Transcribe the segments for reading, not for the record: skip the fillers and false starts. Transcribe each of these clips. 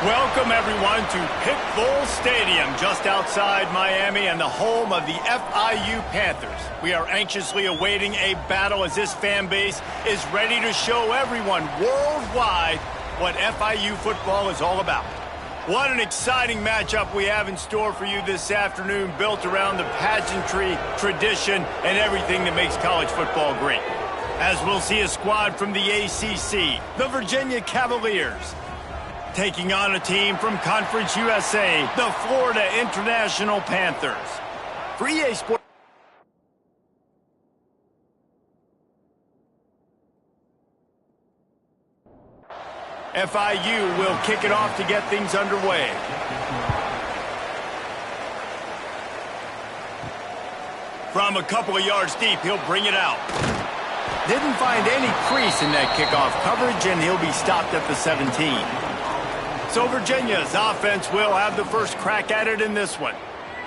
Welcome, everyone, to Pitbull Stadium, just outside Miami and the home of the FIU Panthers. We are anxiously awaiting a battle as this fan base is ready to show everyone worldwide what FIU football is all about. What an exciting matchup we have in store for you this afternoon, built around the pageantry, tradition, and everything that makes college football great. As we'll see a squad from the ACC, the Virginia Cavaliers, taking on a team from Conference USA, the Florida International Panthers. For EA Sports. FIU will kick it off to get things underway. From a couple of yards deep, he'll bring it out. Didn't find any crease in that kickoff coverage, and he'll be stopped at the 17. So Virginia's offense will have the first crack at it in this one.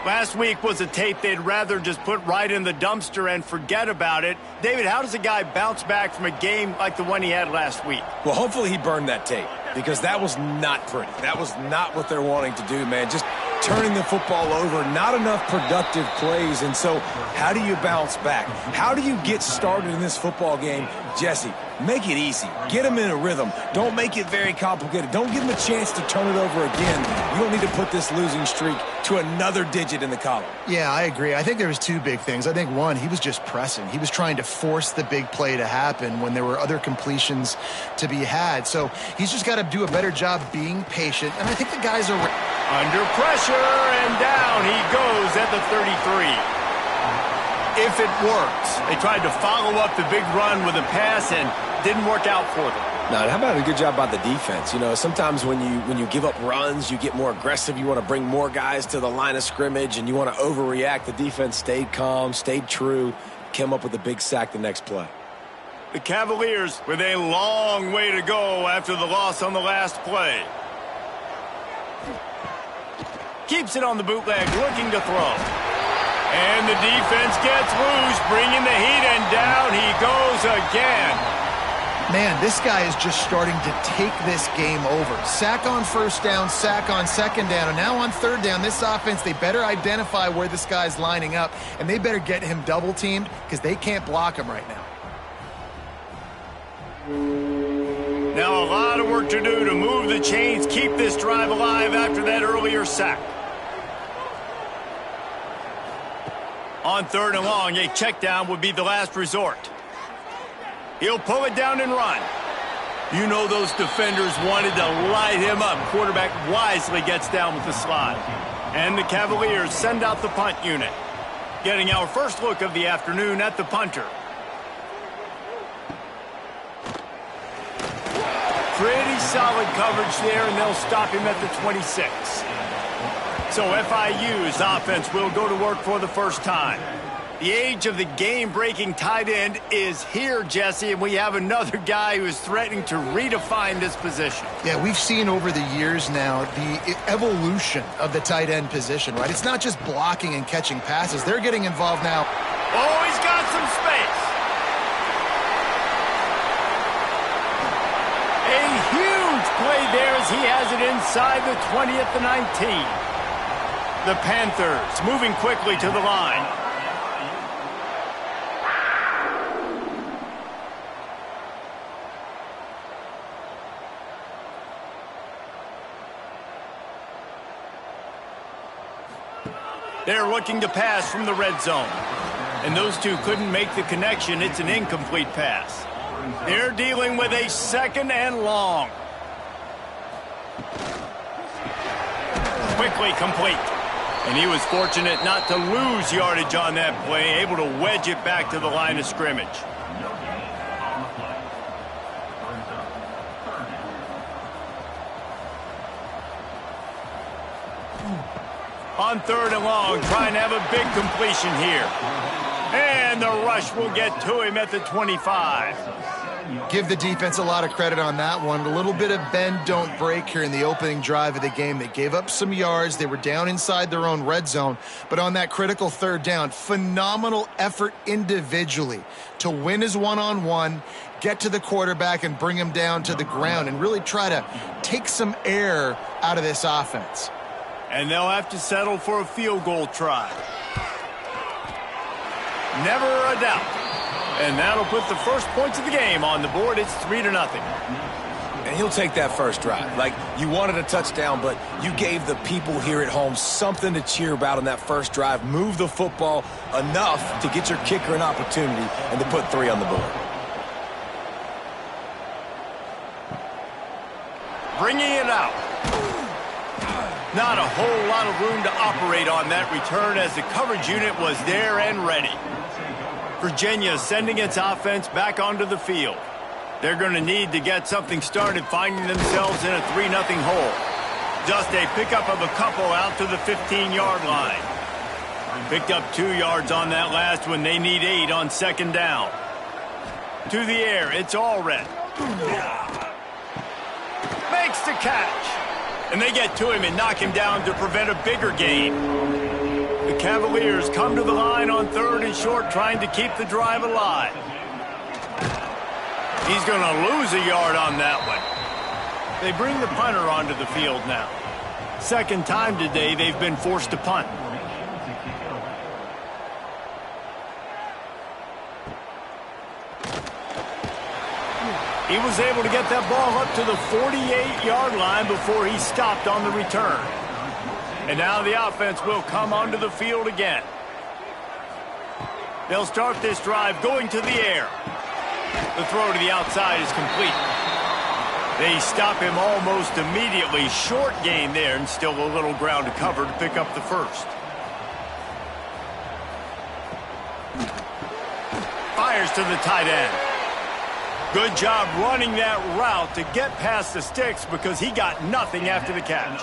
Last week was a tape they'd rather just put right in the dumpster and forget about it. David, how does a guy bounce back from a game like the one he had last week? Well, hopefully he burned that tape, because that was not pretty. That was not what they're wanting to do, man. Just turning the football over, not enough productive plays. And so how do you bounce back? How do you get started in this football game? Jesse, make it easy. Get them in a rhythm. Don't make it very complicated. Don't give them a chance to turn it over again. You don't need to put this losing streak to another digit in the column. Yeah, I agree. I think there was two big things. I think, one, he was just pressing. He was trying to force the big play to happen when there were other completions to be had. So he's just got to do a better job being patient. And I think the guys are under pressure, and down he goes at the 33. If it works. They tried to follow up the big run with a pass and didn't work out for them. Now, how about a good job by the defense? You know, sometimes when you give up runs, you get more aggressive. You want to bring more guys to the line of scrimmage, and you want to overreact. The defense stayed calm, stayed true, came up with a big sack the next play. The Cavaliers with a long way to go after the loss on the last play. Keeps it on the bootleg, looking to throw. And the defense gets loose, bringing the heat, and down he goes again. Man, this guy is just starting to take this game over. Sack on first down, sack on second down, and now on third down, this offense, they better identify where this guy's lining up, and they better get him double-teamed because they can't block him right now. Now a lot of work to do to move the chains, keep this drive alive after that earlier sack. On third and long, a check down would be the last resort. He'll pull it down and run. You know those defenders wanted to light him up. Quarterback wisely gets down with the slide. And the Cavaliers send out the punt unit. Getting our first look of the afternoon at the punter. Pretty solid coverage there, and they'll stop him at the 26. So FIU's offense will go to work for the first time. The age of the game-breaking tight end is here, Jesse, and we have another guy who is threatening to redefine this position. Yeah, we've seen over the years now the evolution of the tight end position, right? It's not just blocking and catching passes. They're getting involved now. Oh, he's got some space. A huge play there as he has it inside the 20 at the 19. The Panthers moving quickly to the line. They're looking to pass from the red zone. And those two couldn't make the connection. It's an incomplete pass. They're dealing with a second and long. Quickly complete. And he was fortunate not to lose yardage on that play, able to wedge it back to the line of scrimmage. On third and long, trying to have a big completion here. And the rush will get to him at the 25. Give the defense a lot of credit on that one. A little bit of bend, don't break here in the opening drive of the game. They gave up some yards. They were down inside their own red zone. But on that critical third down, phenomenal effort individually to win his one-on-one, get to the quarterback and bring him down to the ground and really try to take some air out of this offense. And they'll have to settle for a field goal try. Never a doubt. And that'll put the first points of the game on the board. It's 3-0. And he'll take that first drive. Like, you wanted a touchdown, but you gave the people here at home something to cheer about on that first drive. Move the football enough to get your kicker an opportunity and to put 3 on the board. Bringing it out. Not a whole lot of room to operate on that return as the coverage unit was there and ready. Virginia sending its offense back onto the field. They're going to need to get something started, finding themselves in a 3-0 hole. Just a pickup of a couple out to the 15-yard line. Picked up 2 yards on that last one. They need 8 on second down. To the air, it's Allred. Makes the catch. And they get to him and knock him down to prevent a bigger gain. The Cavaliers come to the line on 3rd and short, trying to keep the drive alive. He's going to lose a yard on that one. They bring the punter onto the field now. Second time today they've been forced to punt. He was able to get that ball up to the 48-yard line before he stopped on the return. And now the offense will come onto the field again. They'll start this drive going to the air. The throw to the outside is complete. They stop him almost immediately. Short gain there, and still a little ground to cover to pick up the first. Fires to the tight end. Good job running that route to get past the sticks because he got nothing after the catch.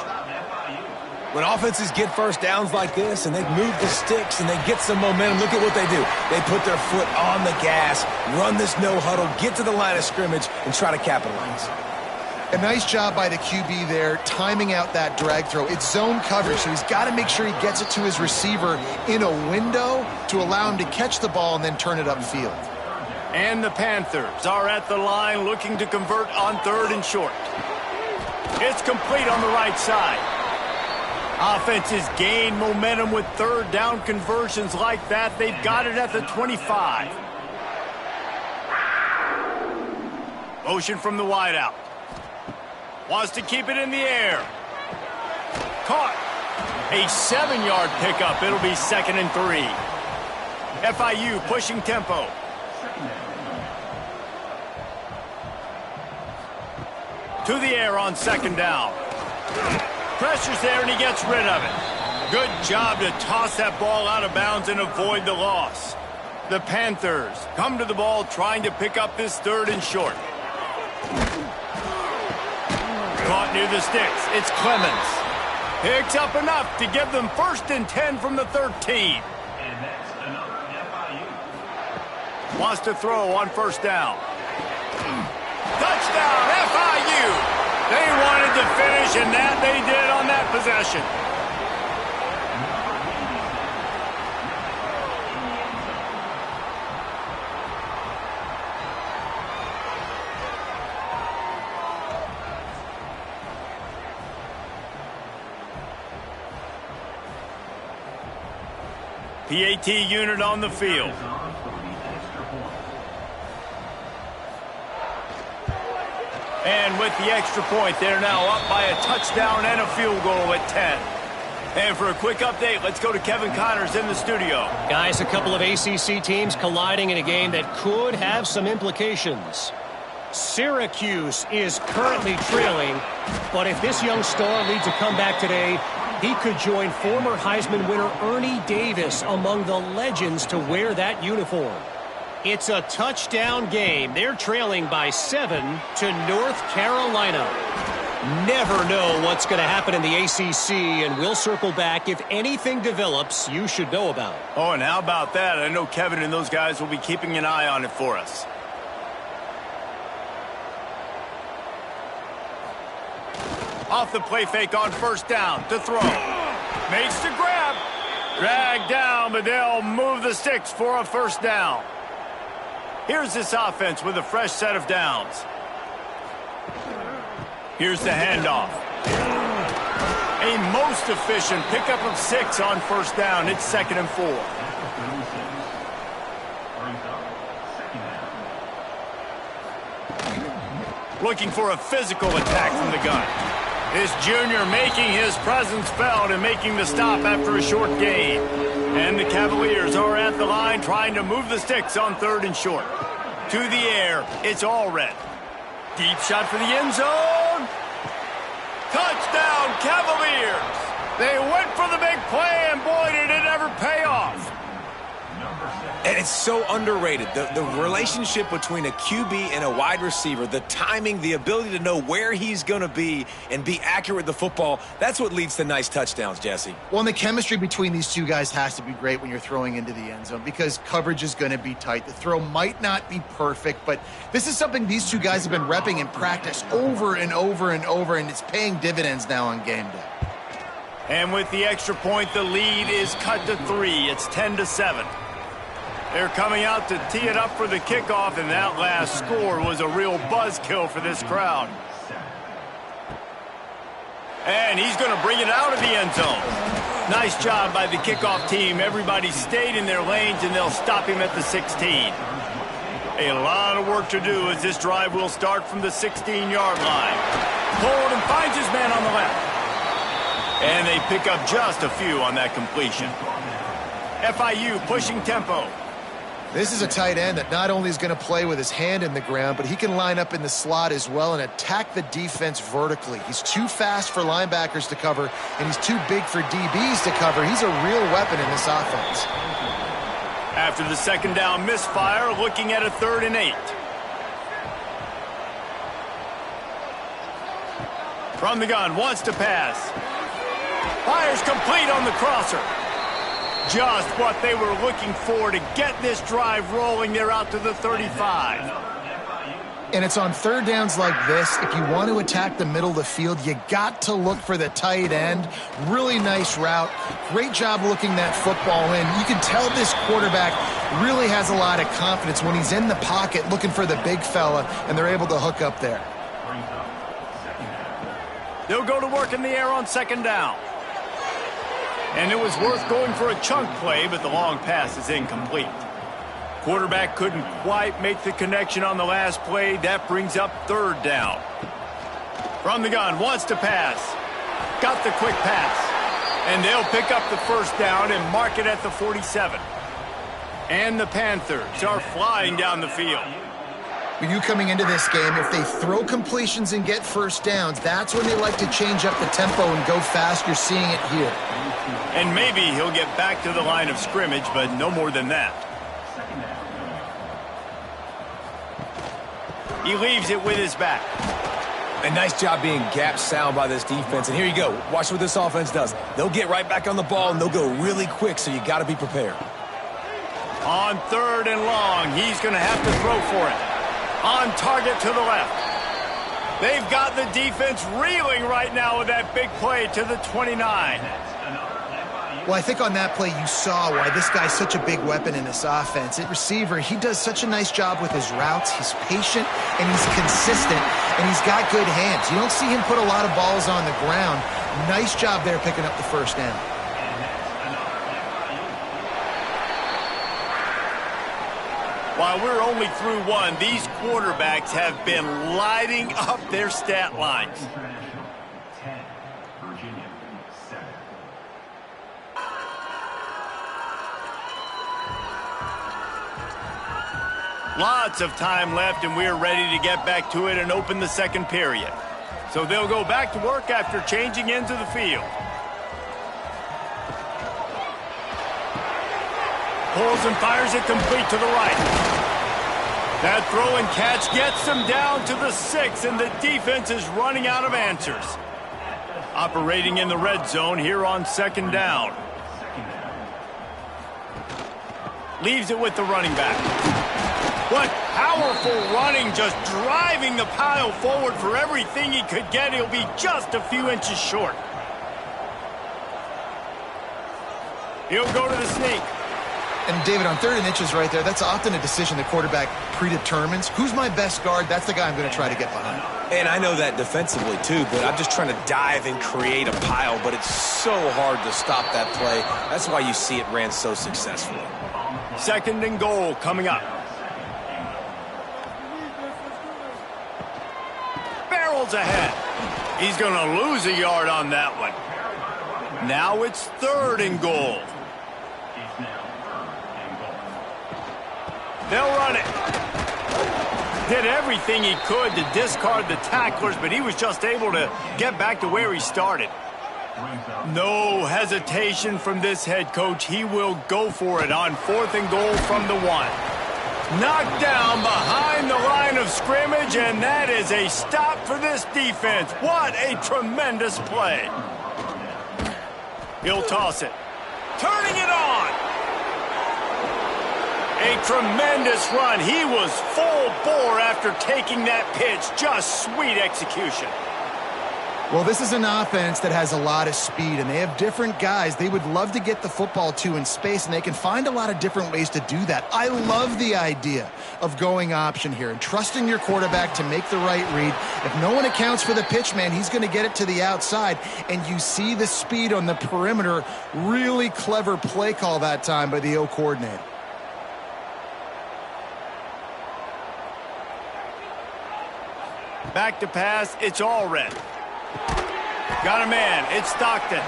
When offenses get first downs like this and they move the sticks and they get some momentum, look at what they do. They put their foot on the gas, run this no huddle, get to the line of scrimmage, and try to capitalize. A nice job by the QB there, timing out that drag throw. It's zone coverage, so he's got to make sure he gets it to his receiver in a window to allow him to catch the ball and then turn it upfield. And the Panthers are at the line looking to convert on 3rd and short. It's complete on the right side. Offenses gain momentum with 3rd down conversions like that. They've got it at the 25. Motion from the wideout. Wants to keep it in the air. Caught. A 7-yard pickup. It'll be 2nd and 3. FIU pushing tempo. To the air on 2nd down. Pressure's there, and he gets rid of it. Good job to toss that ball out of bounds and avoid the loss. The Panthers come to the ball trying to pick up this 3rd and short. Caught near the sticks. It's Clemens. Picks up enough to give them 1st and 10 from the 13. Wants to throw on 1st down. Touchdown, FIU! They wanted to finish, and that they did on that possession. PAT unit on the field. And with the extra point, they're now up by a touchdown and a field goal at 10. And for a quick update, let's go to Kevin Connors in the studio. Guys, a couple of ACC teams colliding in a game that could have some implications. Syracuse is currently trailing, but if this young star leads a comeback today, he could join former Heisman winner Ernie Davis among the legends to wear that uniform. It's a touchdown game. They're trailing by 7 to North Carolina. Never know what's going to happen in the ACC, and we'll circle back if anything develops you should know about. Oh, and how about that? I know Kevin and those guys will be keeping an eye on it for us. Off the play fake on 1st down to throw. Makes the grab. Dragged down, but they'll move the sticks for a 1st down. Here's this offense with a fresh set of downs. Here's the handoff. A most efficient pickup of 6 on first down. It's 2nd and 4. Looking for a physical attack from the gun. This junior making his presence felt and making the stop after a short gain. And the Cavaliers are at the line trying to move the sticks on 3rd and short. To the air, it's all red. Deep shot for the end zone. Touchdown, Cavaliers! They went for the big play, and boy, did it ever pay off. And it's so underrated. The relationship between a QB and a wide receiver, the timing, the ability to know where he's going to be and be accurate with the football, that's what leads to nice touchdowns, Jesse. Well, and the chemistry between these two guys has to be great when you're throwing into the end zone because coverage is going to be tight. The throw might not be perfect, but this is something these two guys have been repping in practice over and over and over, and it's paying dividends now on game day. And with the extra point, the lead is cut to 3. It's 10-7. They're coming out to tee it up for the kickoff, and that last score was a real buzzkill for this crowd. And he's going to bring it out of the end zone. Nice job by the kickoff team. Everybody stayed in their lanes, and they'll stop him at the 16. A lot of work to do as this drive will start from the 16-yard line. Pulled and finds his man on the left. And they pick up just a few on that completion. FIU pushing tempo. This is a tight end that not only is going to play with his hand in the ground, but he can line up in the slot as well and attack the defense vertically. He's too fast for linebackers to cover, and he's too big for DBs to cover. He's a real weapon in this offense. After the 2nd down misfire, looking at a 3rd and 8. From the gun, wants to pass. Fires complete on the crosser. Just what they were looking for to get this drive rolling. They're out to the 35. And it's on 3rd downs like this. If you want to attack the middle of the field, you got to look for the tight end. Really nice route. Great job looking that football in. You can tell this quarterback really has a lot of confidence when he's in the pocket looking for the big fella, and they're able to hook up there. They'll go to work in the air on 2nd down. And it was worth going for a chunk play, but the long pass is incomplete. Quarterback couldn't quite make the connection on the last play. That brings up 3rd down. From the gun, wants to pass. Got the quick pass. And they'll pick up the 1st down and mark it at the 47. And the Panthers are flying down the field. When you coming into this game, if they throw completions and get 1st downs, that's when they like to change up the tempo and go fast. You're seeing it here. And maybe he'll get back to the line of scrimmage, but no more than that. He leaves it with his back. A nice job being gap sound by this defense. And here you go. Watch what this offense does. They'll get right back on the ball, and they'll go really quick, so you got to be prepared. On 3rd and long, he's going to have to throw for it. On target to the left. They've got the defense reeling right now with that big play to the 29. Well, I think on that play you saw why this guy's such a big weapon in this offense. At receiver, he does such a nice job with his routes. He's patient, and he's consistent, and he's got good hands. You don't see him put a lot of balls on the ground. Nice job there picking up the 1st down. While we're only through 1, these quarterbacks have been lighting up their stat lines. Lots of time left, and we're ready to get back to it and open the 2nd period. So they'll go back to work after changing into the field. Pulls and fires it complete to the right. That throw and catch gets them down to the 6, and the defense is running out of answers. Operating in the red zone here on 2nd down. Leaves it with the running back. What powerful running, just driving the pile forward for everything he could get. He'll be just a few inches short. He'll go to the sneak. And, David, on 3rd and inches right there, that's often a decision the quarterback predetermines. Who's my best guard? That's the guy I'm going to try to get behind. And I know that defensively, too, but I'm just trying to dive and create a pile, but it's so hard to stop that play. That's why you see it ran so successfully. 2nd and goal coming up. Barrels ahead. He's going to lose a yard on that one. Now it's 3rd and goal. They'll run it. Did everything he could to discard the tacklers, but he was just able to get back to where he started. No hesitation from this head coach. He will go for it on 4th and goal from the 1. Knocked down behind the line of scrimmage, and that is a stop for this defense. What a tremendous play. He'll toss it. Turning it on. A tremendous run. He was full bore after taking that pitch. Just sweet execution. Well, this is an offense that has a lot of speed, and they have different guys they would love to get the football to in space, and they can find a lot of different ways to do that. I love the idea of going option here and trusting your quarterback to make the right read. If no one accounts for the pitch, man, he's going to get it to the outside, and you see the speed on the perimeter. Really clever play call that time by the O coordinator. Back to pass, it's all red. Got a man, it's Stockton.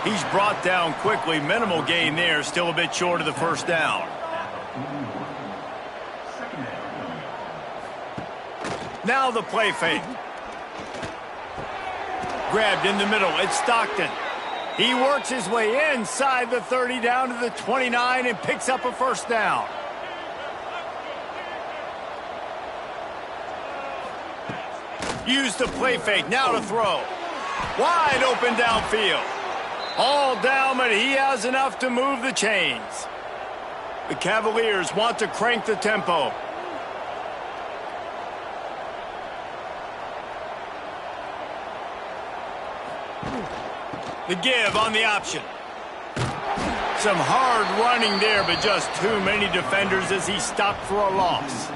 He's brought down quickly, minimal gain there, still a bit short of the 1st down. Now the play fake. Grabbed in the middle, it's Stockton. He works his way inside the 30 down to the 29 and picks up a 1st down. Use the play fake, now to throw. Wide open downfield. All down, but he has enough to move the chains. The Cavaliers want to crank the tempo. The give on the option. Some hard running there, but just too many defenders as he stopped for a loss.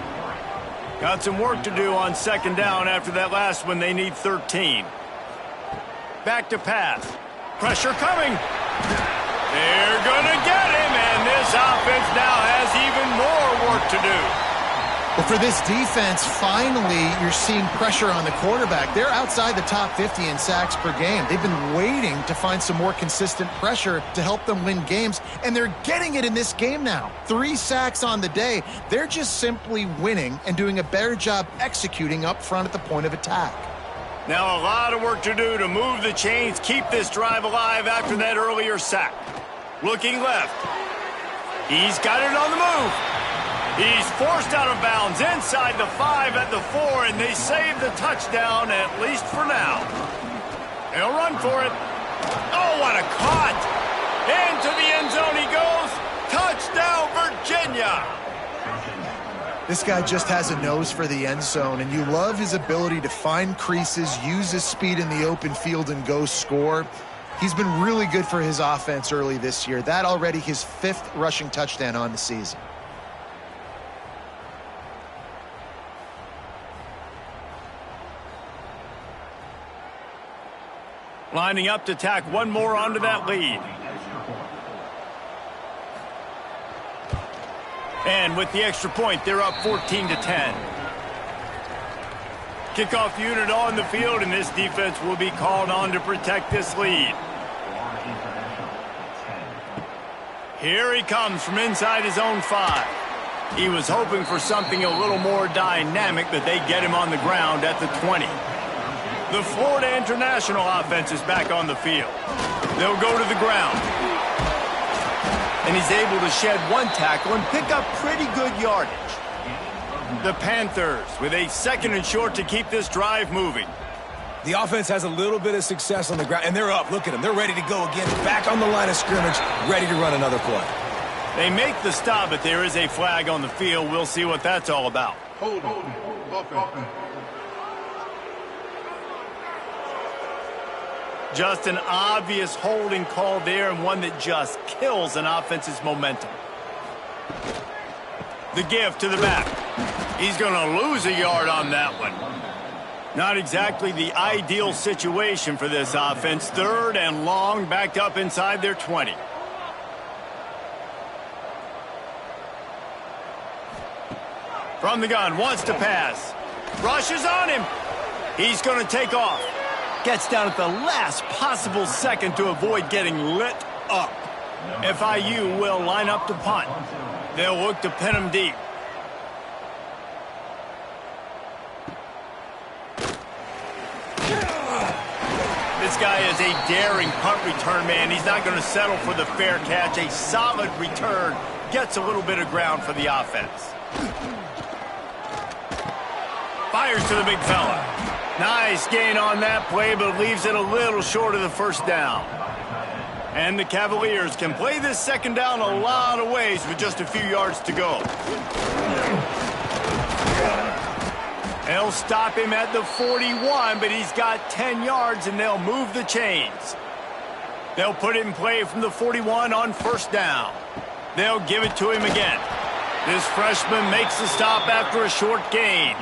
Got some work to do on 2nd down after that last one. They need 13. Back to pass. Pressure coming. They're going to get him, and this offense now has even more work to do. Well, for this defense, finally, you're seeing pressure on the quarterback. They're outside the top 50 in sacks per game. They've been waiting to find some more consistent pressure to help them win games, and they're getting it in this game now. 3 sacks on the day. They're just simply winning and doing a better job executing up front at the point of attack. Now a lot of work to do to move the chains, keep this drive alive after that earlier sack. Looking left. He's got it on the move. He's forced out of bounds inside the 5 at the 4, and they save the touchdown, at least for now. They'll run for it. Oh, what a caught. Into the end zone he goes. Touchdown, Virginia. This guy just has a nose for the end zone, and you love his ability to find creases, use his speed in the open field, and go score. He's been really good for his offense early this year. That already his 5th rushing touchdown on the season. Lining up to tack one more onto that lead. And with the extra point, they're up 14-10. Kickoff unit on the field, and this defense will be called on to protect this lead. Here he comes from inside his own 5. He was hoping for something a little more dynamic, but they get him on the ground at the 20. The Florida International offense is back on the field. They'll go to the ground. And he's able to shed 1 tackle and pick up pretty good yardage. The Panthers with a 2nd and short to keep this drive moving. The offense has a little bit of success on the ground, and they're up. Look at them. They're ready to go again. Back on the line of scrimmage, ready to run another play. They make the stop, but there is a flag on the field. We'll see what that's all about. Hold on. Just an obvious holding call there, and one that just kills an offense's momentum. The give to the back. He's going to lose a yard on that one. Not exactly the ideal situation for this offense. 3rd and long, backed up inside their 20. From the gun, wants to pass. Rushes on him. He's going to take off. Gets down at the last possible second to avoid getting lit up. FIU will line up to punt. They'll look to pin him deep. This guy is a daring punt return man. He's not going to settle for the fair catch. A solid return gets a little bit of ground for the offense. Fires to the big fella. Nice gain on that play, but leaves it a little short of the first down. And the Cavaliers can play this second down a lot of ways with just a few yards to go. They'll stop him at the 41, but he's got 10 yards, and they'll move the chains. They'll put it in play from the 41 on first down. They'll give it to him again. This freshman makes the stop after a short gain,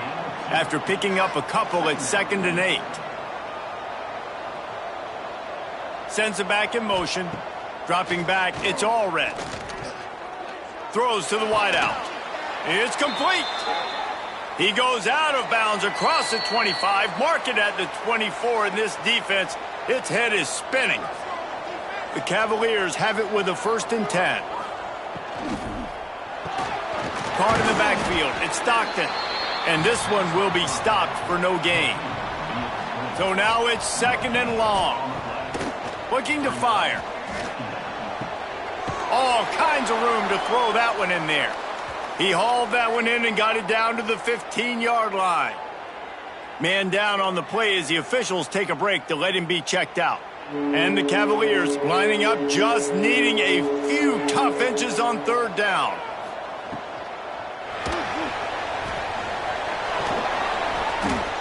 after picking up a couple at 2nd and 8. Sends it back in motion. Dropping back, it's all red. Throws to the wideout. It's complete. He goes out of bounds across the 25, mark it at the 24, and this defense, its head is spinning. The Cavaliers have it with a 1st and 10. Caught in the backfield, it's Stockton. And this one will be stopped for no gain. So now it's 2nd and long. Looking to fire. All kinds of room to throw that one in there. He hauled that one in and got it down to the 15-yard line. Man down on the play as the officials take a break to let him be checked out. And the Cavaliers lining up, just needing a few tough inches on 3rd down.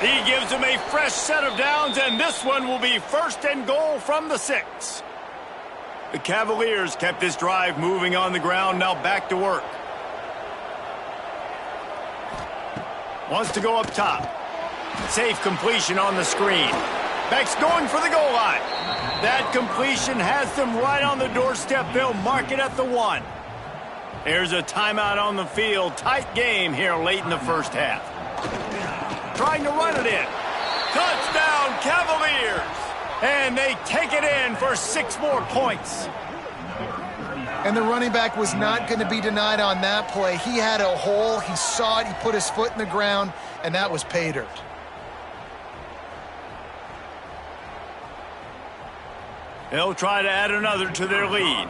He gives him a fresh set of downs, and this one will be 1st and goal from the 6. The Cavaliers kept this drive moving on the ground, now back to work. Wants to go up top. Safe completion on the screen. Beck's going for the goal line. That completion has them right on the doorstep. They'll mark it at the 1. There's a timeout on the field. Tight game here late in the first half. Trying to run it in. Touchdown, Cavaliers! And they take it in for 6 more points. And the running back was not going to be denied on that play. He had a hole. He saw it. He put his foot in the ground, and that was pay dirt. They'll try to add another to their lead.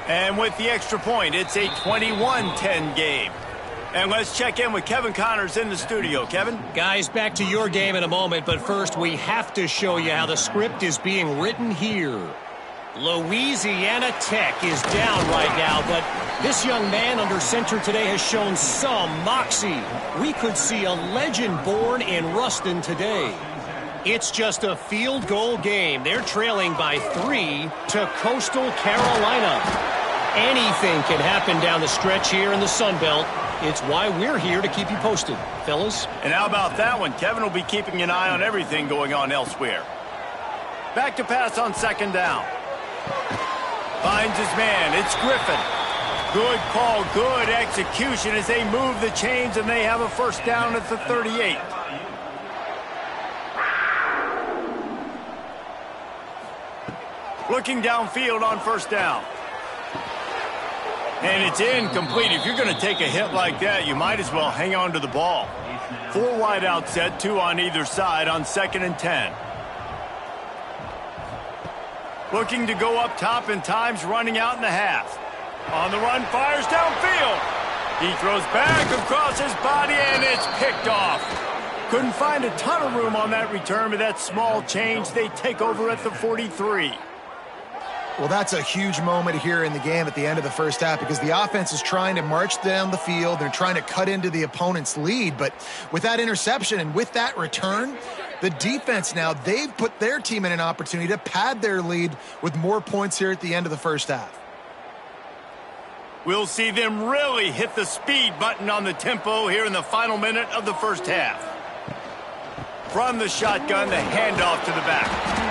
And with the extra point, it's a 21-10 game. And let's check in with Kevin Connors in the studio. Kevin? Guys, back to your game in a moment, but first we have to show you how the script is being written here. Louisiana Tech is down right now, but this young man under center today has shown some moxie. We could see a legend born in Ruston today. It's just a field goal game. They're trailing by 3 to Coastal Carolina. Anything can happen down the stretch here in the Sun Belt. It's why we're here to keep you posted, fellas. And how about that one? Kevin will be keeping an eye on everything going on elsewhere. Back to pass on 2nd down. Finds his man. It's Griffin. Good call, good execution as they move the chains, and they have a 1st down at the 38. Looking downfield on 1st down. And it's incomplete. If you're going to take a hit like that, you might as well hang on to the ball. 4 wide out set, 2 on either side on 2nd and 10. Looking to go up top, and time's running out in the half. On the run, fires downfield. He throws back across his body, and it's picked off. Couldn't find a ton of room on that return, but that small change, they take over at the 43. Well, that's a huge moment here in the game at the end of the first half because the offense is trying to march down the field. They're trying to cut into the opponent's lead. But with that interception and with that return, the defense now, they've put their team in an opportunity to pad their lead with more points here at the end of the first half. We'll see them really hit the speed button on the tempo here in the final minute of the first half. From the shotgun, the handoff to the back.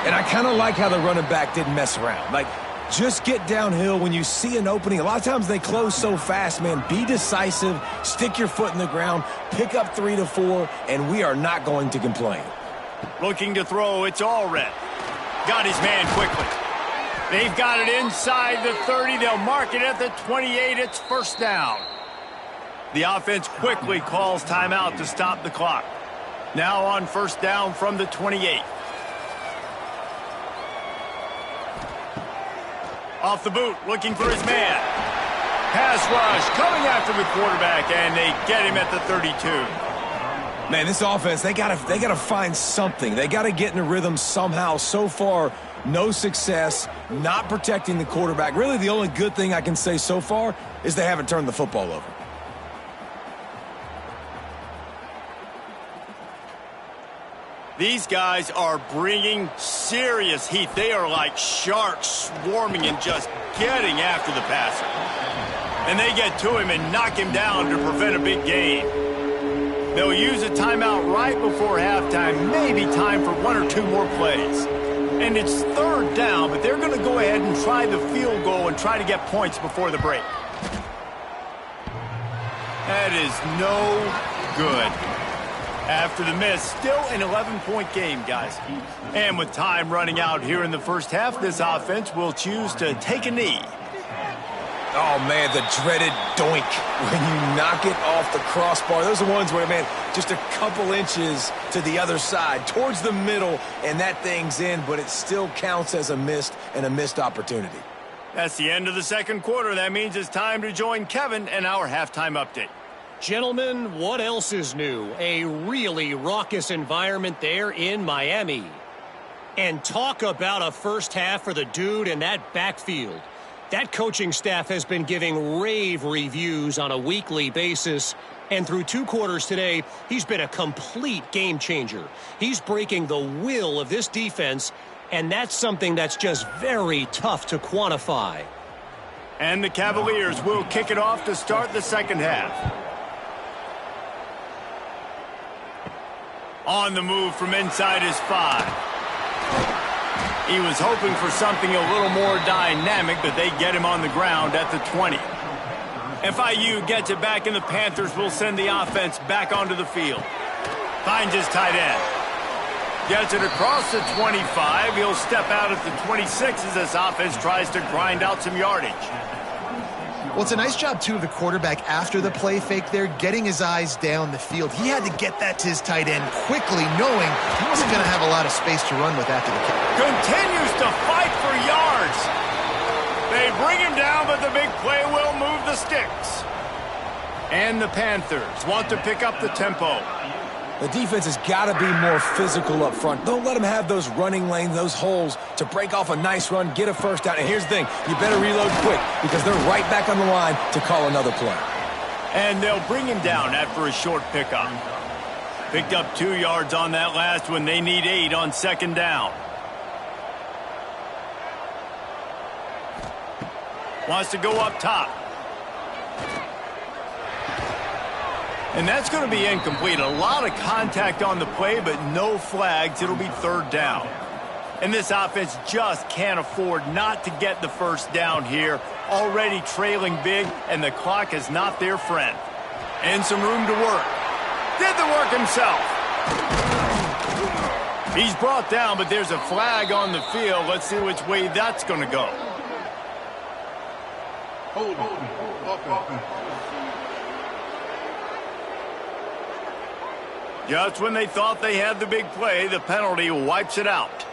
And I kind of like how the running back didn't mess around. Like, just get downhill when you see an opening. A lot of times they close so fast, man. Be decisive, stick your foot in the ground, pick up 3 to 4, and we are not going to complain. Looking to throw, it's all red. Got his man quickly. They've got it inside the 30. They'll mark it at the 28. It's first down. The offense quickly calls timeout to stop the clock. Now on first down from the 28. Off the boot, looking for his man. Pass rush, coming after the quarterback, and they get him at the 32. Man, this offense, they gotta find something. They gotta get in a rhythm somehow. So far, no success, not protecting the quarterback. Really, the only good thing I can say so far is they haven't turned the football over. These guys are bringing serious heat. They are like sharks swarming and just getting after the passer. And they get to him and knock him down to prevent a big gain. They'll use a timeout right before halftime, maybe time for 1 or 2 more plays. And it's third down, but they're going to go ahead and try the field goal and try to get points before the break. That is no good. After the miss, still an 11-point game, guys. And with time running out here in the first half, this offense will choose to take a knee. Oh, man, the dreaded doink when you knock it off the crossbar. Those are ones where, man, just a couple inches to the other side, towards the middle, and that thing's in, but it still counts as a missed opportunity. That's the end of the second quarter. That means it's time to join Kevin and our halftime update. Gentlemen, what else is new? A really raucous environment there in Miami. And talk about a first half for the dude in that backfield. That coaching staff has been giving rave reviews on a weekly basis. And through 2 quarters today, he's been a complete game changer. He's breaking the will of this defense, and that's something that's just very tough to quantify. And the Cavaliers will kick it off to start the second half. On the move from inside his 5. He was hoping for something a little more dynamic, but they get him on the ground at the 20. FIU gets it back, and the Panthers will send the offense back onto the field. Finds his tight end. Gets it across the 25. He'll step out at the 26 as this offense tries to grind out some yardage. Well, it's a nice job, too, of the quarterback after the play fake there, getting his eyes down the field. He had to get that to his tight end quickly, knowing he wasn't going to have a lot of space to run with after the catch. Continues to fight for yards. They bring him down, but the big play will move the sticks. And the Panthers want to pick up the tempo. The defense has got to be more physical up front. Don't let them have those running lanes, those holes to break off a nice run, get a first down. And here's the thing, you better reload quick because they're right back on the line to call another play. And they'll bring him down after a short pickup. Picked up 2 yards on that last one. They need 8 on second down. Wants to go up top. And that's going to be incomplete. A lot of contact on the play, but no flags. It'll be third down. And this offense just can't afford not to get the first down here. Already trailing big, and the clock is not their friend. And some room to work. Did the work himself. He's brought down, but there's a flag on the field. Let's see which way that's going to go. Hold on. Just when they thought they had the big play, the penalty wipes it out.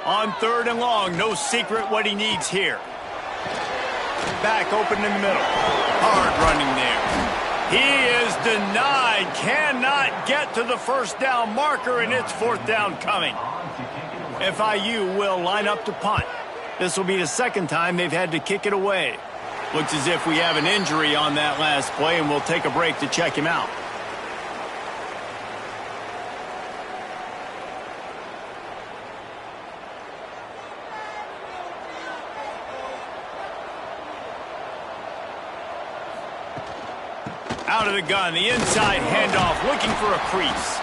On third and long, no secret what he needs here. Back open in the middle. Hard running there. He is denied. Cannot get to the first down marker, and it's fourth down coming. FIU will line up to punt. This will be the second time they've had to kick it away. Looks as if we have an injury on that last play, and we'll take a break to check him out. Out of the gun, the inside handoff, looking for a crease.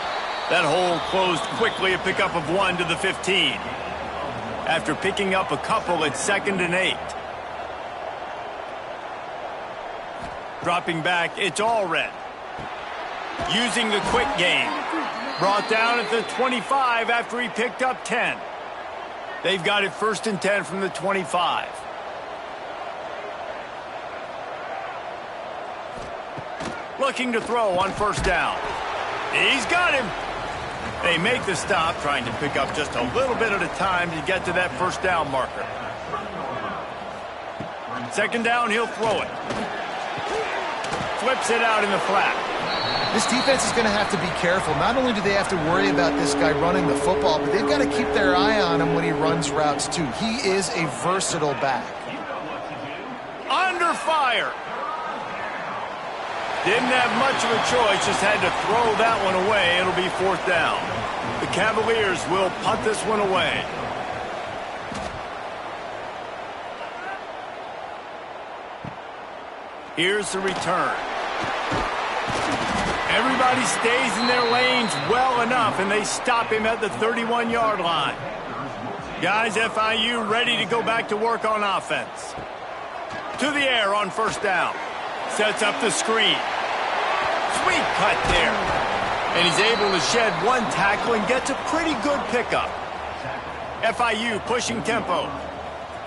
That hole closed quickly, a pickup of 1 to the 15. After picking up a couple, it's 2nd and 8. Dropping back, it's all red. Using the quick game. Brought down at the 25 after he picked up 10. They've got it 1st and 10 from the 25. Looking to throw on 1st down. He's got him. They make the stop, trying to pick up just a little bit at a time to get to that 1st down marker. 2nd down, he'll throw it. Flips it out in the flat. This defense is going to have to be careful. Not only do they have to worry about this guy running the football, but they've got to keep their eye on him when he runs routes too. He is a versatile back. Under fire. Didn't have much of a choice, just had to throw that one away. It'll be 4th down. The Cavaliers will punt this one away. Here's the return. Everybody stays in their lanes well enough, and they stop him at the 31-yard line. Guys, FIU ready to go back to work on offense. To the air on 1st down. Sets up the screen. Sweet cut there. And he's able to shed 1 tackle and gets a pretty good pickup. FIU pushing tempo.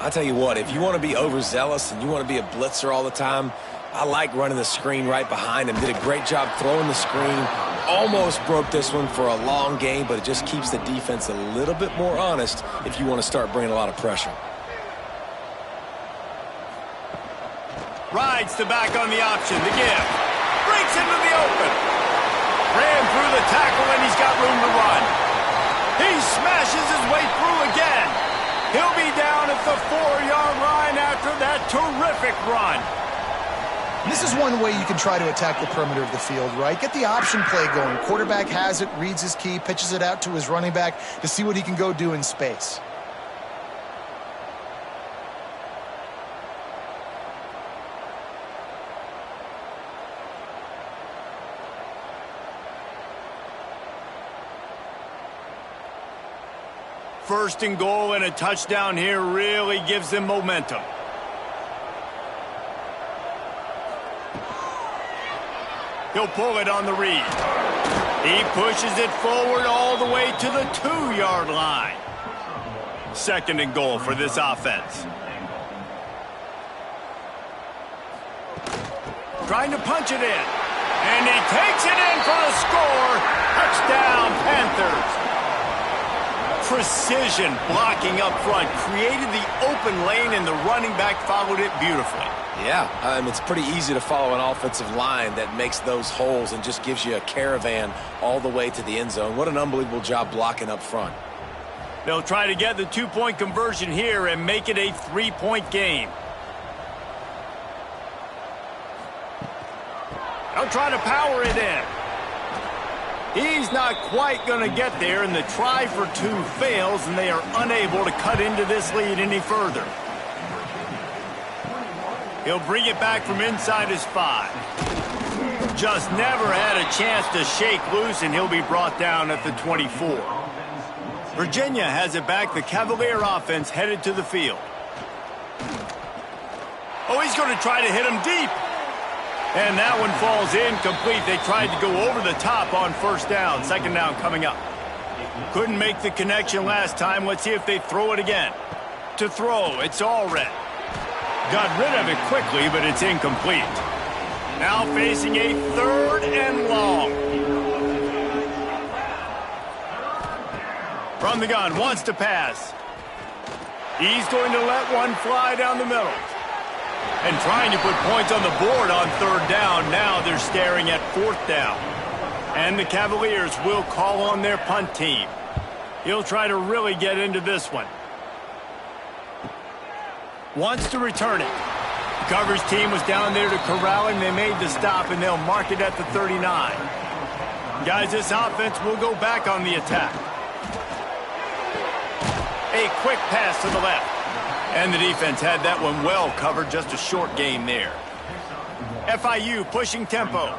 I'll tell you what, if you want to be overzealous and you want to be a blitzer all the time, I like running the screen right behind him. Did a great job throwing the screen. Almost broke this one for a long game, but it just keeps the defense a little bit more honest if you want to start bringing a lot of pressure. Rides the back on the option, the give. Breaks into the open. Ran through the tackle, and he's got room to run. He smashes his way through again. He'll be down at the 4-yard line after that terrific run. This is one way you can try to attack the perimeter of the field, right? Get the option play going. Quarterback has it, reads his key, pitches it out to his running back to see what he can go do in space. First and goal, and a touchdown here really gives them momentum. He'll pull it on the read. He pushes it forward all the way to the 2-yard line. 2nd and goal for this offense. Trying to punch it in. And he takes it in for the score. Touchdown, Panthers. Precision blocking up front created the open lane, and the running back followed it beautifully. Yeah, it's pretty easy to follow an offensive line that makes those holes and just gives you a caravan all the way to the end zone. What an unbelievable job blocking up front. They'll try to get the 2-point conversion here and make it a 3-point game. They'll try to power it in. He's not quite going to get there, and the try for 2 fails, and they are unable to cut into this lead any further. He'll bring it back from inside his 5. Just never had a chance to shake loose, and he'll be brought down at the 24. Virginia has it back. The Cavalier offense headed to the field. Oh, he's going to try to hit him deep. And that one falls incomplete. They tried to go over the top on 1st down. 2nd down coming up. Couldn't make the connection last time. Let's see if they throw it again. To throw, it's all red. Got rid of it quickly, but it's incomplete. Now facing a 3rd and long. From the gun, wants to pass. He's going to let one fly down the middle. And trying to put points on the board on 3rd down. Now they're staring at 4th down. And the Cavaliers will call on their punt team. He'll try to really get into this one. Wants to return it. The coverage team was down there to corral him. They made the stop, and they'll mark it at the 39. Guys, this offense will go back on the attack. A quick pass to the left. And the defense had that one well covered. Just a short gain there. FIU pushing tempo.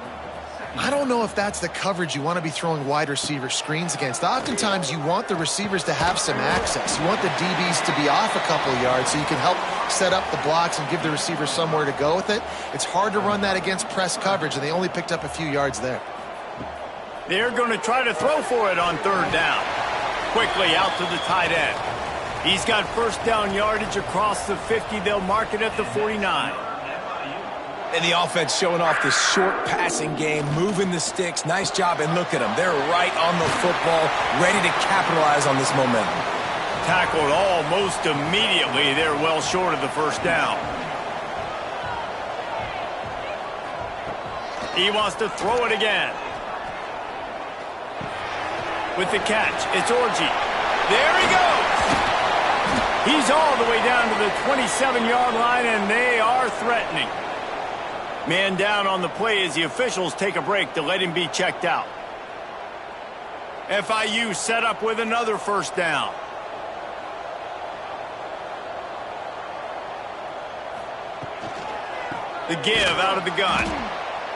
I don't know if that's the coverage you want to be throwing wide receiver screens against. Oftentimes, you want the receivers to have some access. You want the DBs to be off a couple yards so you can help set up the blocks and give the receiver somewhere to go with it. It's hard to run that against press coverage, and they only picked up a few yards there. They're going to try to throw for it on third down. Quickly out to the tight end. He's got first down yardage across the 50. They'll mark it at the 49. And the offense showing off this short passing game, moving the sticks. Nice job, and look at them. They're right on the football, ready to capitalize on this momentum. Tackled almost immediately. They're well short of the first down. He wants to throw it again. With the catch, it's Orji. There he goes. He's all the way down to the 27-yard line, and they are threatening. Man down on the play as the officials take a break to let him be checked out. FIU set up with another first down. The give out of the gun.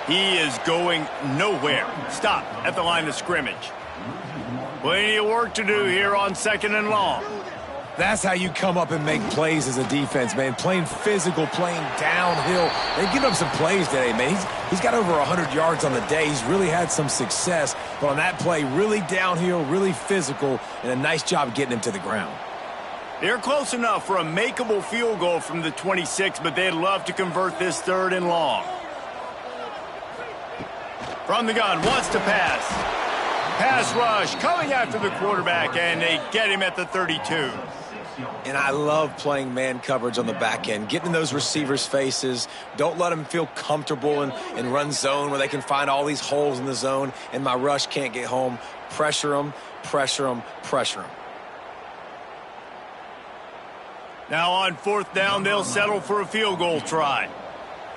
He is going nowhere. Stop at the line of scrimmage. Plenty of work to do here on 2nd and long. That's how you come up and make plays as a defense, man. Playing physical, playing downhill. They've given up some plays today, man. He's got over 100 yards on the day. He's really had some success. But on that play, really downhill, really physical, and a nice job getting him to the ground. They're close enough for a makeable field goal from the 26, but they'd love to convert this 3rd and long. From the gun, wants to pass. Pass rush coming after the quarterback, and they get him at the 32. And I love playing man coverage on the back end, getting in those receivers' faces. Don't let them feel comfortable in run zone where they can find all these holes in the zone, and my rush can't get home. Pressure them, pressure them, pressure them. Now on 4th down, they'll settle for a field goal try.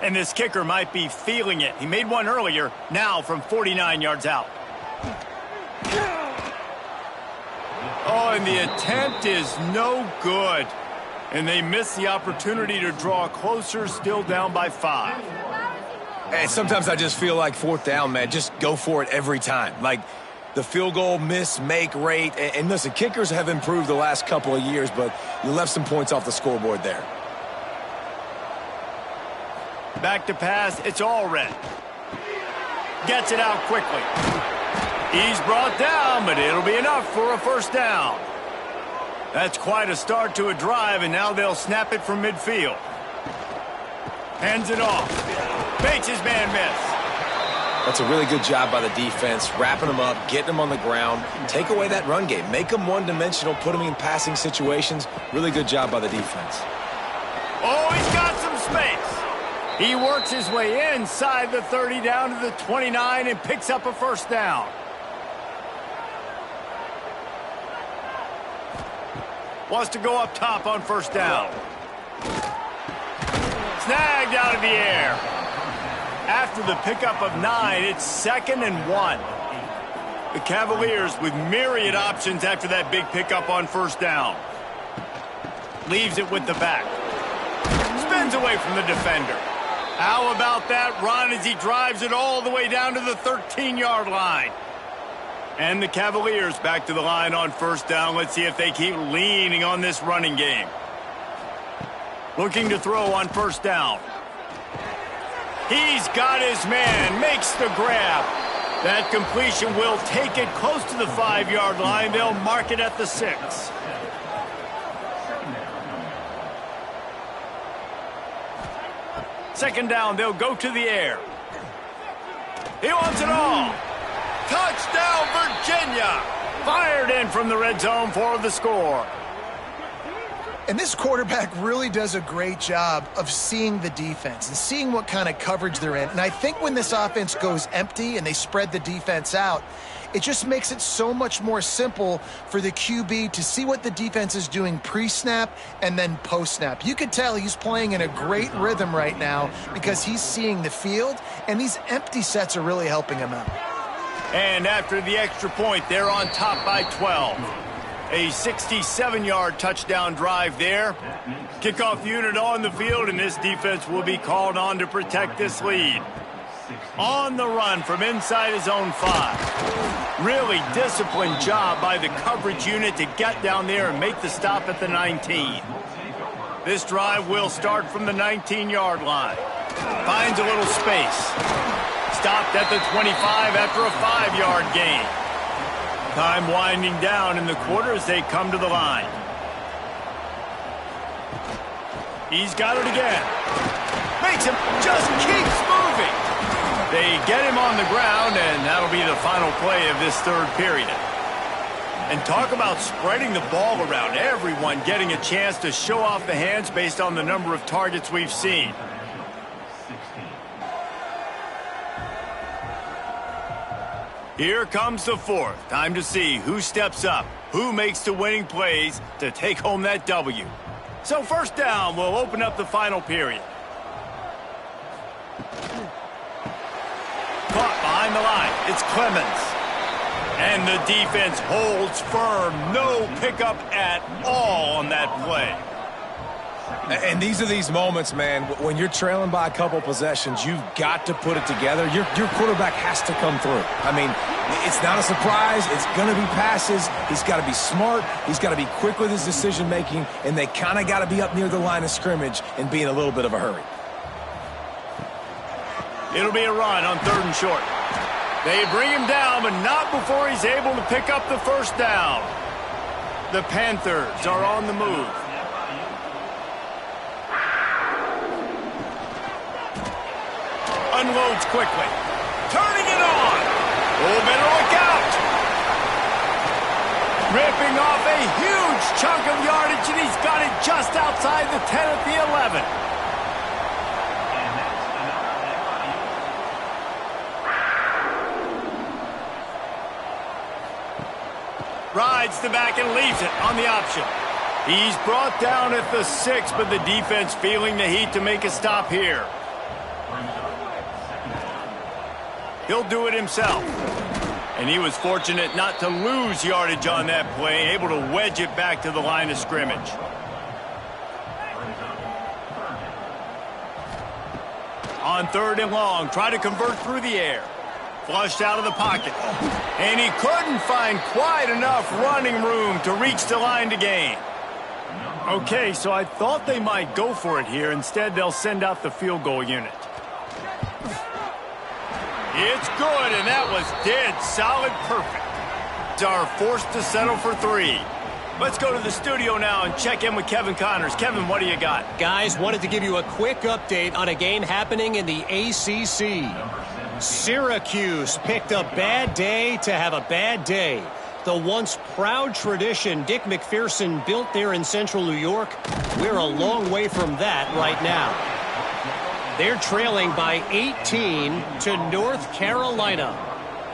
And this kicker might be feeling it. He made one earlier, now from 49 yards out. Oh, and the attempt is no good. And they miss the opportunity to draw closer, still down by 5. And sometimes I just feel like 4th down, man, just go for it every time. Like the field goal miss-make rate. And listen, kickers have improved the last couple of years, but you left some points off the scoreboard there. Back to pass, it's all red. Gets it out quickly. He's brought down, but it'll be enough for a first down. That's quite a start to a drive, and now they'll snap it from midfield. Hands it off. Makes his man miss. That's a really good job by the defense, wrapping them up, getting them on the ground. Take away that run game. Make them one-dimensional, put them in passing situations. Really good job by the defense. Oh, he's got some space. He works his way inside the 30 down to the 29 and picks up a first down. Wants to go up top on first down. Snagged out of the air. After the pickup of 9, it's 2nd and 1. The Cavaliers with myriad options after that big pickup on first down. Leaves it with the back. Spins away from the defender. How about that run as he drives it all the way down to the 13-yard line? And the Cavaliers back to the line on first down. Let's see if they keep leaning on this running game. Looking to throw on first down. He's got his man, makes the grab. That completion will take it close to the 5-yard line. They'll mark it at the 6. Second down, they'll go to the air. He wants it all. Touchdown, Virginia! Fired in from the red zone for the score. And this quarterback really does a great job of seeing the defense and seeing what kind of coverage they're in. And I think when this offense goes empty and they spread the defense out, it just makes it so much more simple for the QB to see what the defense is doing pre-snap and then post-snap. You could tell he's playing in a great rhythm right now because he's seeing the field, and these empty sets are really helping him out. And after the extra point, they're on top by 12. A 67-yard touchdown drive there. Kickoff unit on the field, and this defense will be called on to protect this lead. On the run from inside his own 5. Really disciplined job by the coverage unit to get down there and make the stop at the 19. This drive will start from the 19-yard line. Finds a little space. Stopped at the 25 after a 5-yard gain. Time winding down in the quarter as they come to the line. He's got it again. Makes him, just keeps moving. They get him on the ground, and that'll be the final play of this third period. And talk about spreading the ball around. Everyone getting a chance to show off the hands based on the number of targets we've seen. Here comes the fourth. Time to see who steps up, who makes the winning plays to take home that W. So first down will open up the final period. Caught behind the line. It's Clemens. And the defense holds firm. No pickup at all on that play. And these are these moments, man, when you're trailing by a couple possessions, you've got to put it together. Your quarterback has to come through. I mean, it's not a surprise. It's going to be passes. He's got to be smart. He's got to be quick with his decision-making, and they kind of got to be up near the line of scrimmage and be in a little bit of a hurry. It'll be a run on 3rd and short. They bring him down, but not before he's able to pick up the first down. The Panthers are on the move. Unloads quickly. Turning it on. Oh, better look out. Ripping off a huge chunk of yardage, and he's got it just outside the 10 at the 11. Rides the back and leaves it on the option. He's brought down at the 6, but the defense feeling the heat to make a stop here. He'll do it himself. And he was fortunate not to lose yardage on that play, able to wedge it back to the line of scrimmage. On 3rd and long, try to convert through the air. Flushed out of the pocket. And he couldn't find quite enough running room to reach the line to gain. Okay, so I thought they might go for it here. Instead, they'll send out the field goal unit. It's good, and that was dead solid perfect. Are forced to settle for 3. Let's go to the studio now and check in with Kevin Connors. Kevin, what do you got? Guys, wanted to give you a quick update on a game happening in the ACC. Syracuse picked a bad day to have a bad day. The once proud tradition Dick McPherson built there in central New York, we're a long way from that right now. They're trailing by 18 to North Carolina.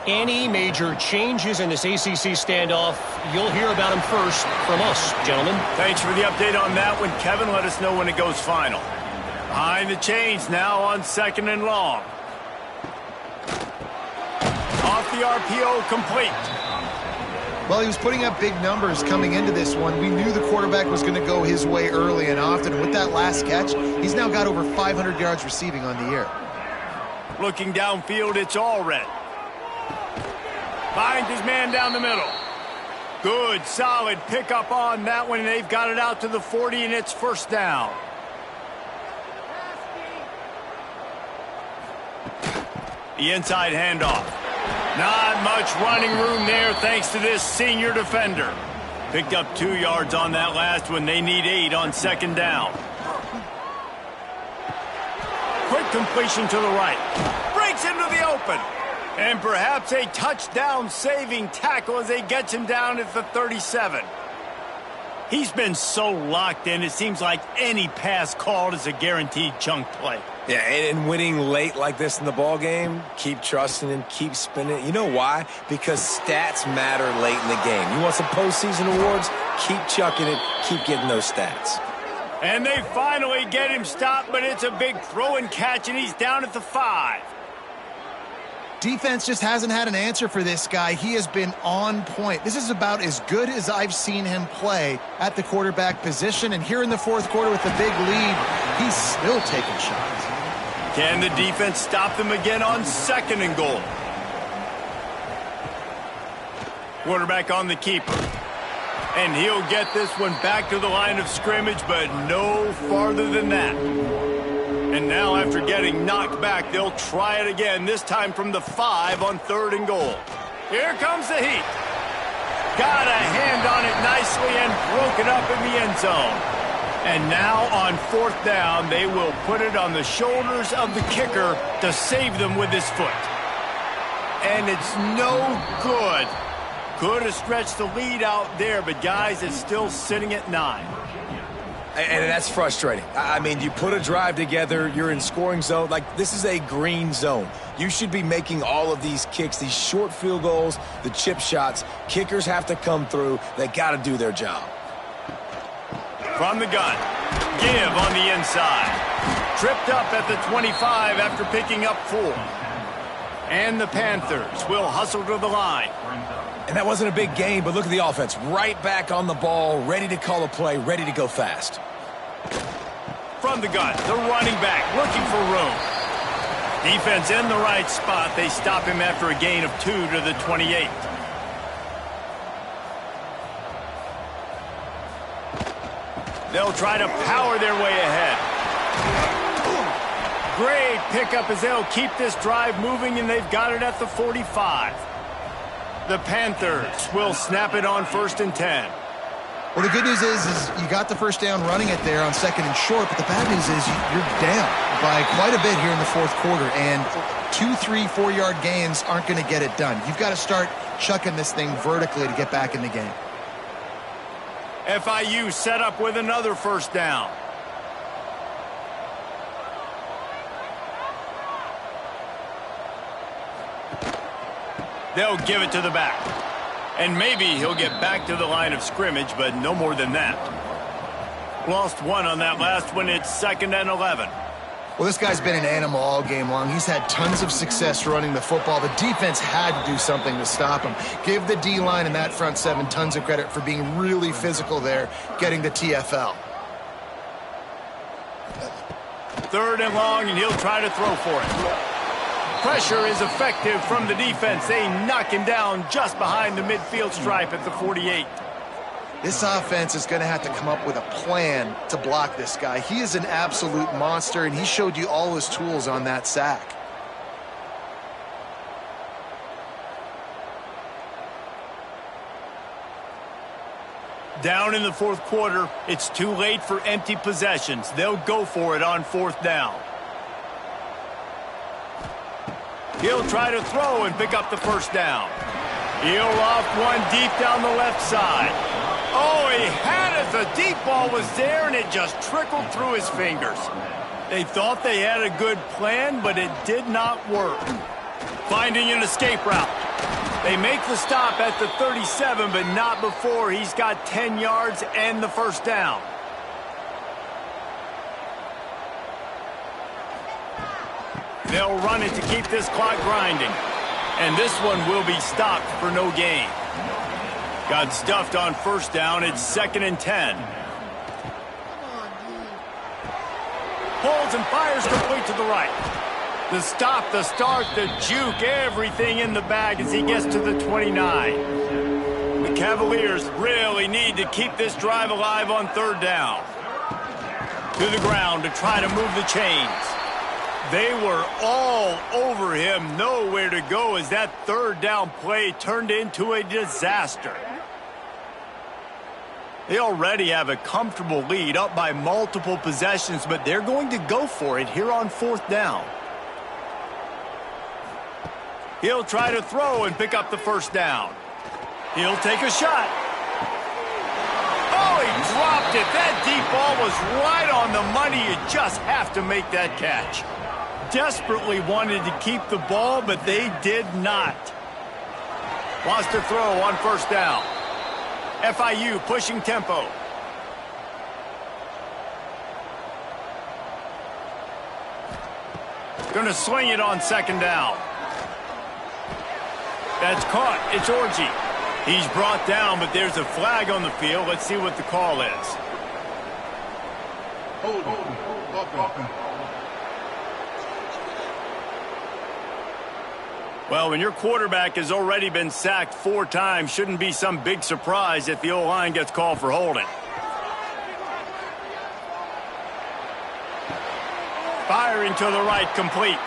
Any major changes in this ACC standoff, you'll hear about them first from us, gentlemen. Thanks for the update on that one, Kevin. Let us know when it goes final. Behind the chains now on 2nd and long. Off the RPO, complete. Well, he was putting up big numbers coming into this one. We knew the quarterback was going to go his way early and often. And with that last catch, he's now got over 500 yards receiving on the year. Looking downfield, it's all red. Finds his man down the middle. Good, solid pickup on that one, and they've got it out to the 40, and it's first down. The inside handoff. Not much running room there thanks to this senior defender. Picked up 2 yards on that last one. They need 8 on 2nd down. Quick completion to the right. Breaks into the open. And perhaps a touchdown-saving tackle as they get him down at the 37. He's been so locked in, it seems like any pass called is a guaranteed chunk play. Yeah, and winning late like this in the ball game, keep trusting him, keep spinning. You know why? Because stats matter late in the game. You want some postseason awards? Keep chucking it, keep getting those stats. And they finally get him stopped, but it's a big throw and catch, and he's down at the 5. Defense just hasn't had an answer for this guy. He has been on point. This is about as good as I've seen him play at the quarterback position. And here in the fourth quarter with a big lead, he's still taking shots. Can the defense stop them again on 2nd and goal? Quarterback on the keeper. And he'll get this one back to the line of scrimmage, but no farther than that. And now after getting knocked back, they'll try it again, this time from the 5 on 3rd and goal. Here comes the heat. Got a hand on it nicely and broke it up in the end zone. And now on 4th down, they will put it on the shoulders of the kicker to save them with his foot. And it's no good. Could have stretched the lead out there, but guys, it's still sitting at 9. And that's frustrating. I mean, you put a drive together, you're in scoring zone. Like, this is a green zone. You should be making all of these kicks, these short field goals, the chip shots. Kickers have to come through. They got to do their job. From the gun, give on the inside. Tripped up at the 25 after picking up 4. And the Panthers will hustle to the line. And that wasn't a big game, but look at the offense. Right back on the ball, ready to call a play, ready to go fast. From the gun, the running back looking for room. Defense in the right spot. They stop him after a gain of 2 to the 28. They'll try to power their way ahead. Great pickup as they'll keep this drive moving, and they've got it at the 45. The Panthers will snap it on 1st and 10. Well, the good news is you got the first down running it there on 2nd and short, but the bad news is you're down by quite a bit here in the fourth quarter, and 2, 3, 4-yard gains aren't going to get it done. You've got to start chucking this thing vertically to get back in the game. FIU set up with another first down. They'll give it to the back. And maybe he'll get back to the line of scrimmage, but no more than that. Lost 1 on that last one. It's 2nd and 11. Well, this guy's been an animal all game long. He's had tons of success running the football. The defense had to do something to stop him. Give the D-line and that front 7 tons of credit for being really physical there, getting the TFL. 3rd and long, and he'll try to throw for it. Pressure is effective from the defense. They knock him down just behind the midfield stripe at the 48. This offense is going to have to come up with a plan to block this guy. He is an absolute monster, and he showed you all his tools on that sack. Down in the fourth quarter, it's too late for empty possessions. They'll go for it on 4th down. He'll try to throw and pick up the first down. He'll loft one deep down the left side. Oh, he had it. The deep ball was there, and it just trickled through his fingers. They thought they had a good plan, but it did not work. Finding an escape route. They make the stop at the 37, but not before he's got 10 yards and the first down. They'll run it to keep this clock grinding. And this one will be stopped for no gain. Got stuffed on 1st down. It's 2nd and 10. Pulls and fires complete to the right. The stop, the start, the juke, everything in the bag as he gets to the 29. The Cavaliers really need to keep this drive alive on 3rd down. To the ground to try to move the chains. They were all over him, nowhere to go as that 3rd down play turned into a disaster. They already have a comfortable lead, up by multiple possessions, but they're going to go for it here on 4th down. He'll try to throw and pick up the first down. He'll take a shot. Oh, he dropped it. That deep ball was right on the money. You just have to make that catch. desperately wanted to keep the ball, but they did not. Wants to throw on first down. FIU pushing tempo. Going to sling it on second down. That's caught. It's Orji. He's brought down, but there's a flag on the field. Let's see what the call is. Hold. Offense. Well, when your quarterback has already been sacked 4 times, shouldn't be some big surprise if the O-line gets called for holding. Firing to the right, complete.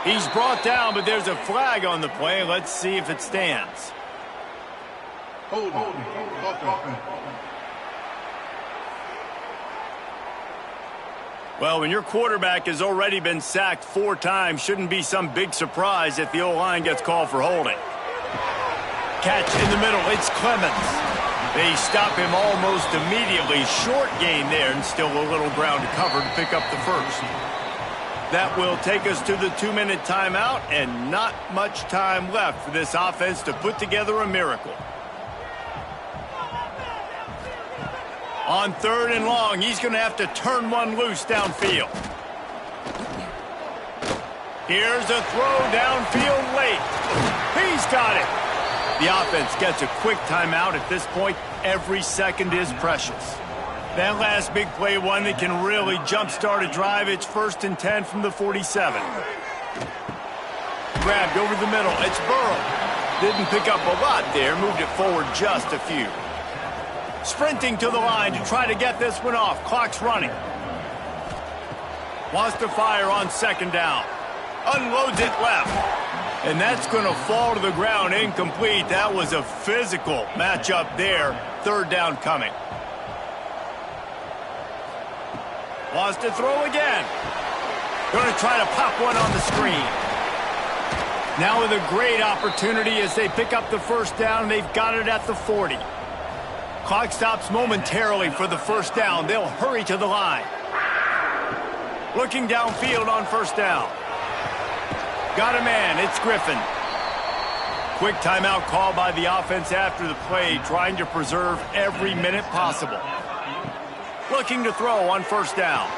He's brought down, but there's a flag on the play. Let's see if it stands. Hold. Offense. Well, when your quarterback has already been sacked 4 times, shouldn't be some big surprise if the O-line gets called for holding. Catch in the middle. It's Clemens. They stop him almost immediately. Short gain there, and still a little ground to cover to pick up the first. That will take us to the 2-minute timeout, and not much time left for this offense to put together a miracle. On 3rd and long, he's going to have to turn one loose downfield. Here's a throw downfield late. He's got it. The offense gets a quick timeout at this point. Every second is precious. That last big play, one that can really jumpstart a drive. It's 1st and 10 from the 47. Grabbed over the middle. It's Burrow. Didn't pick up a lot there. Moved it forward just a few. Sprinting to the line to try to get this one off. Clock's running. Wants to fire on second down. Unloads it left. And that's going to fall to the ground incomplete. That was a physical matchup there. 3rd down coming. Wants to throw again. Going to try to pop one on the screen. Now with a great opportunity as they pick up the first down. They've got it at the 40. Clock stops momentarily for the first down. They'll hurry to the line. Looking downfield on first down. Got a man. It's Griffin. Quick timeout call by the offense after the play, trying to preserve every minute possible. Looking to throw on first down.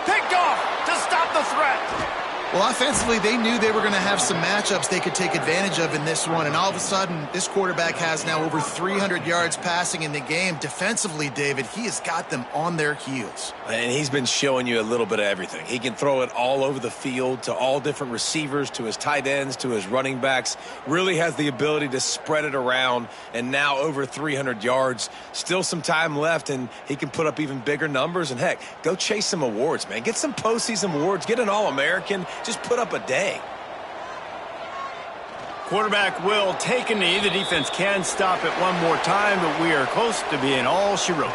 Picked off to stop the threat. Well, offensively, they knew they were going to have some matchups they could take advantage of in this one, and all of a sudden, this quarterback has now over 300 yards passing in the game. Defensively, David, he has got them on their heels. And he's been showing you a little bit of everything. He can throw it all over the field to all different receivers, to his tight ends, to his running backs. Really has the ability to spread it around, and now over 300 yards. Still some time left, and he can put up even bigger numbers. And, heck, go chase some awards, man. Get some postseason awards. Get an All-American. Just put up a day. Quarterback will take a knee. The defense can stop it one more time, but we are close to being all she wrote.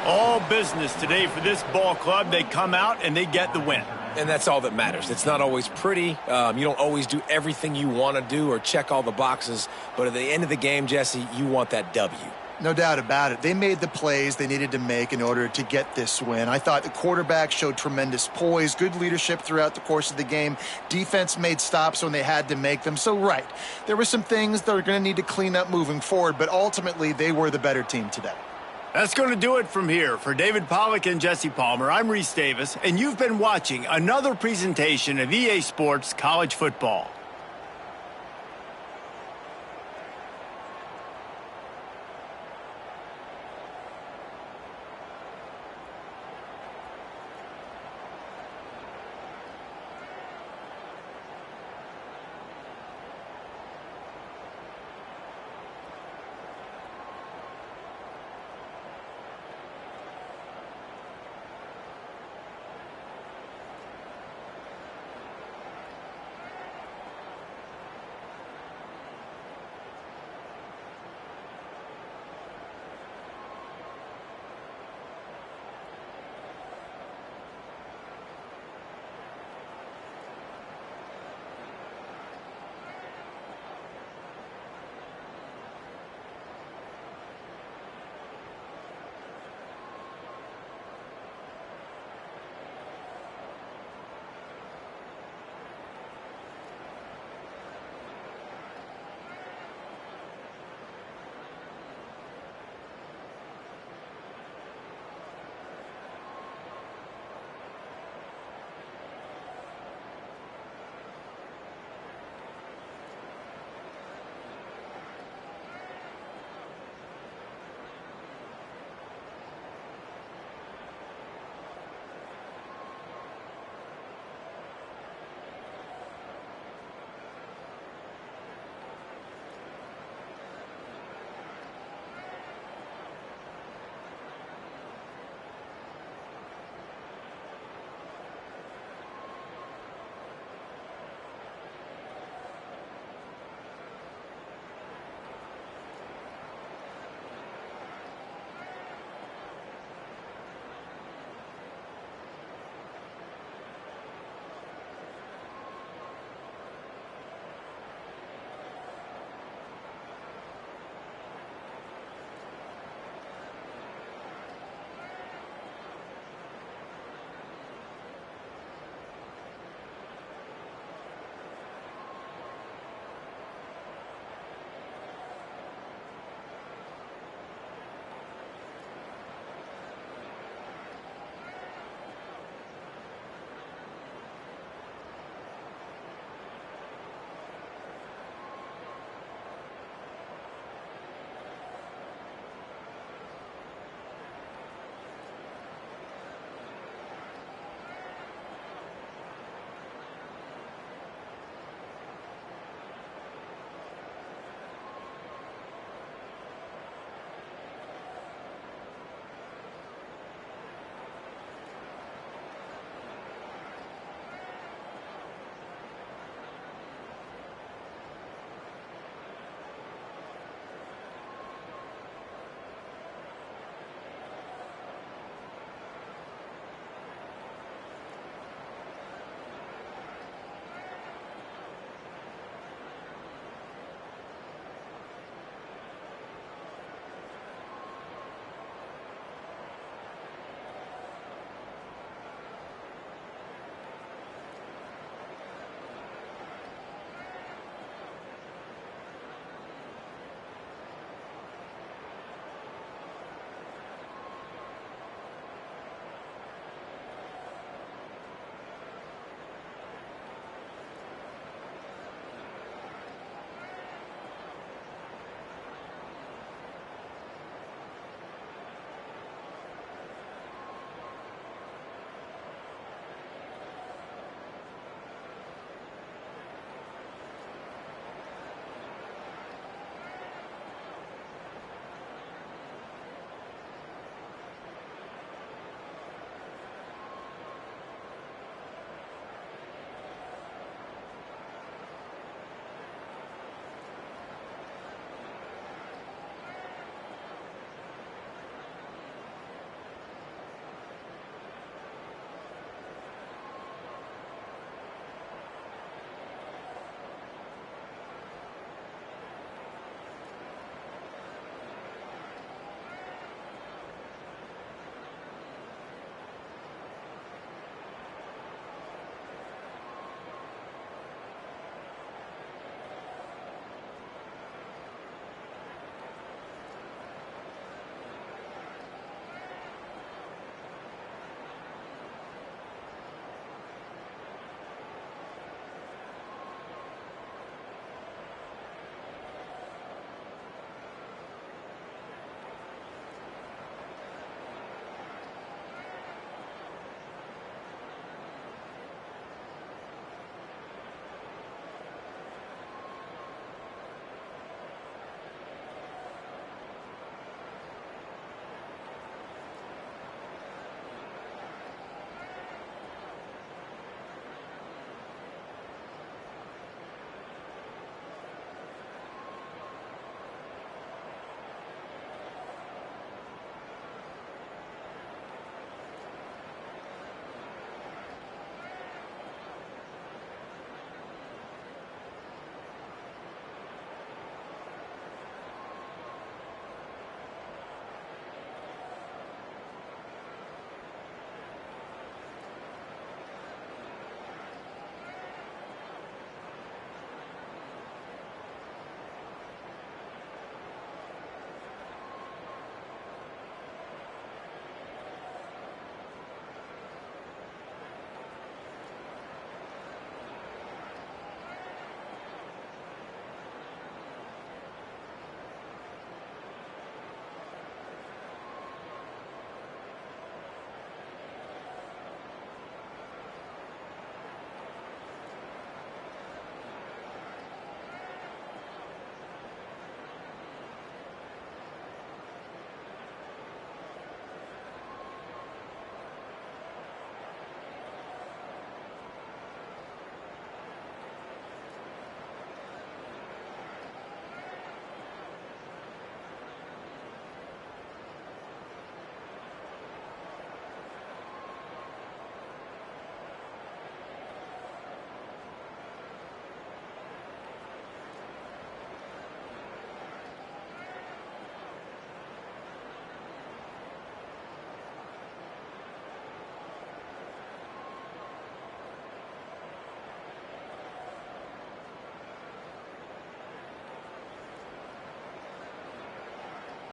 All business today for this ball club. They come out and they get the win. And that's all that matters. It's not always pretty. You don't always do everything you want to do or check all the boxes. But at the end of the game, Jesse, you want that W. No doubt about it. They made the plays they needed to make in order to get this win. I thought the quarterback showed tremendous poise, good leadership throughout the course of the game. Defense made stops when they had to make them. So, right, there were some things that are going to need to clean up moving forward, but ultimately they were the better team today. That's going to do it from here. For David Pollack and Jesse Palmer, I'm Reese Davis, and you've been watching another presentation of EA Sports College Football.